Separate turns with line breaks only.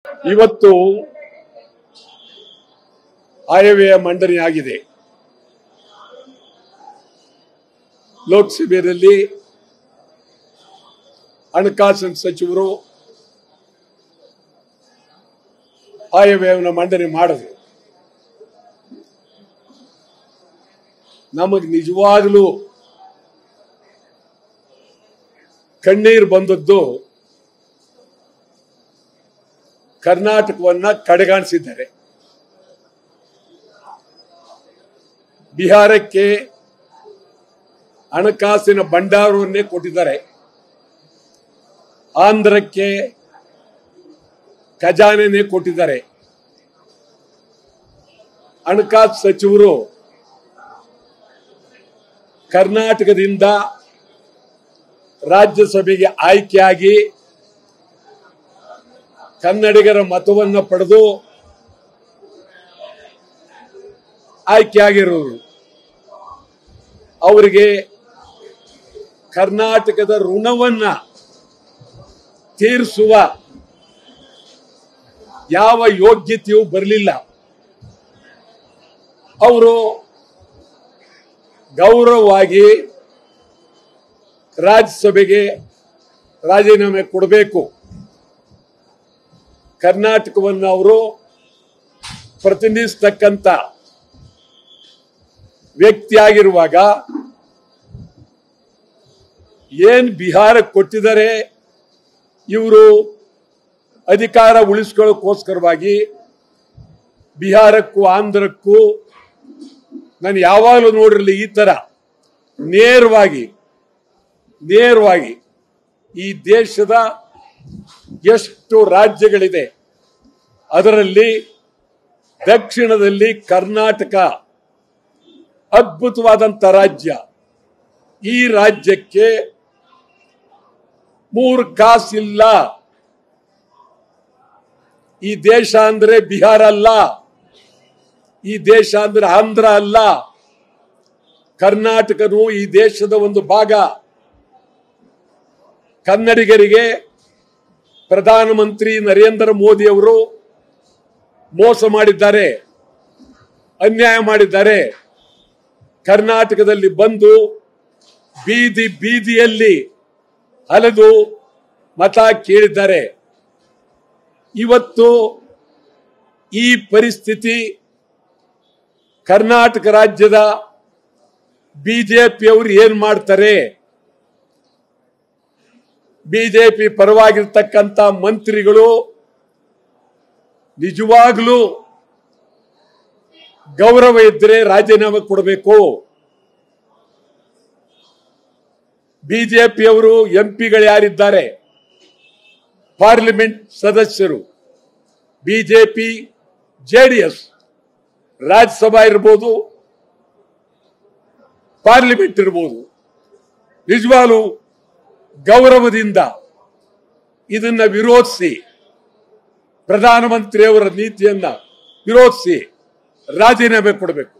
ಇವತ್ತು ಆಯವ್ಯಯ ಮಂಡನೆಯಾಗಿದೆ. ಲೋಕಸಭೆಯಲ್ಲಿ ಹಣಕಾಸಿನ ಸಚಿವರು ಆಯವ್ಯಯವನ್ನು ಮಂಡನೆ ಮಾಡಿದ್ರು. ನಮಗೆ ನಿಜವಾಗಲೂ ಕಣ್ಣೀರು ಬಂದದ್ದು ಕರ್ನಾಟಕವನ್ನ ಕಡೆಗಾಣಿಸಿದ್ದಾರೆ. ಬಿಹಾರಕ್ಕೆ ಹಣಕಾಸಿನ ಭಂಡಾರವನ್ನೇ ಕೊಟ್ಟಿದ್ದಾರೆ. ಆಂಧ್ರಕ್ಕೆ ಖಜಾನೆನೇ ಕೊಟ್ಟಿದ್ದಾರೆ. ಹಣಕಾಸು ಸಚಿವರು ಕರ್ನಾಟಕದಿಂದ ರಾಜ್ಯಸಭೆಗೆ ಆಯ್ಕೆಯಾಗಿ ಕನ್ನಡಿಗರ ಮತವನ್ನು ಪಡೆದು ಆಯ್ಕೆಯಾಗಿರೋರು. ಅವರಿಗೆ ಕರ್ನಾಟಕದ ಋಣವನ್ನ ತೀರಿಸುವ ಯಾವ ಯೋಗ್ಯತೆಯೂ ಬರಲಿಲ್ಲ. ಅವರು ಗೌರವವಾಗಿ ರಾಜ್ಯಸಭೆಗೆ ರಾಜೀನಾಮೆ ಕೊಡಬೇಕು. ಕರ್ನಾಟಕವನ್ನು ಅವರು ಪ್ರತಿನಿಧಿಸತಕ್ಕಂತ ವ್ಯಕ್ತಿಯಾಗಿರುವಾಗ ಏನ್ ಬಿಹಾರಕ್ಕೆ ಕೊಟ್ಟಿದ್ದಾರೆ, ಇವರು ಅಧಿಕಾರ ಉಳಿಸ್ಕೊಳ್ಳೋಕ್ಕೋಸ್ಕರವಾಗಿ ಬಿಹಾರಕ್ಕೂ ಆಂಧ್ರಕ್ಕೂ ನಾನು ಯಾವಾಗಲೂ ನೋಡಿರಲಿ ಈ ತರ ನೇರವಾಗಿ ಈ ದೇಶದ ಎಷ್ಟು ರಾಜ್ಯಗಳಿದೆ ಅದರಲ್ಲಿ ದಕ್ಷಿಣದಲ್ಲಿ ಕರ್ನಾಟಕ ಅದ್ಭುತವಾದಂತ ರಾಜ್ಯ. ಈ ರಾಜ್ಯಕ್ಕೆ 3 ಕಾಸಿಲ್ಲ. ಈ ದೇಶ ಅಂದ್ರೆ ಬಿಹಾರ ಅಲ್ಲ, ಈ ದೇಶ ಅಂದ್ರೆ ಆಂಧ್ರ ಅಲ್ಲ, ಕರ್ನಾಟಕನು ಈ ದೇಶದ ಒಂದು ಭಾಗ. ಕನ್ನಡಿಗರಿಗೆ ಪ್ರಧಾನಮಂತ್ರಿ ನರೇಂದ್ರ ಮೋದಿ ಅವರು ಮೋಸ ಮಾಡಿದ್ದಾರೆ, ಅನ್ಯಾಯ ಮಾಡಿದ್ದಾರೆ. ಕರ್ನಾಟಕದಲ್ಲಿ ಬಂದು ಬೀದಿಯಲ್ಲಿ ಅಲೆದು ಮತ ಕೇಳಿದ್ದಾರೆ. ಇವತ್ತು ಈ ಪರಿಸ್ಥಿತಿ ಕರ್ನಾಟಕ ರಾಜ್ಯದ ಬಿಜೆಪಿಯವರು ಏನ್ ಮಾಡ್ತಾರೆ? ಬಿಜೆಪಿ ಪರವಾಗಿರ್ತಕ್ಕಂಥ ಮಂತ್ರಿಗಳು ನಿಜವಾಗ್ಲೂ ಗೌರವ ಇದ್ರೆ ರಾಜೀನಾಮೆ ಕೊಡಬೇಕು. ಬಿಜೆಪಿಯವರು ಎಂಪಿಗಳು ಯಾರಿದ್ದಾರೆ, ಪಾರ್ಲಿಮೆಂಟ್ ಸದಸ್ಯರು, ಬಿಜೆಪಿ ಜೆಡಿಎಸ್ ರಾಜ್ಯಸಭಾ ಇರಬಹುದು, ಪಾರ್ಲಿಮೆಂಟ್ ಇರಬಹುದು, ನಿಜವಾಗ್ಲೂ ಗೌರವದಿಂದ ಇದನ್ನ ವಿರೋಧಿಸಿ, ಪ್ರಧಾನಮಂತ್ರಿಯವರ ನೀತಿಯನ್ನ ವಿರೋಧಿಸಿ ರಾಜೀನಾಮೆ ಕೊಡಬೇಕು.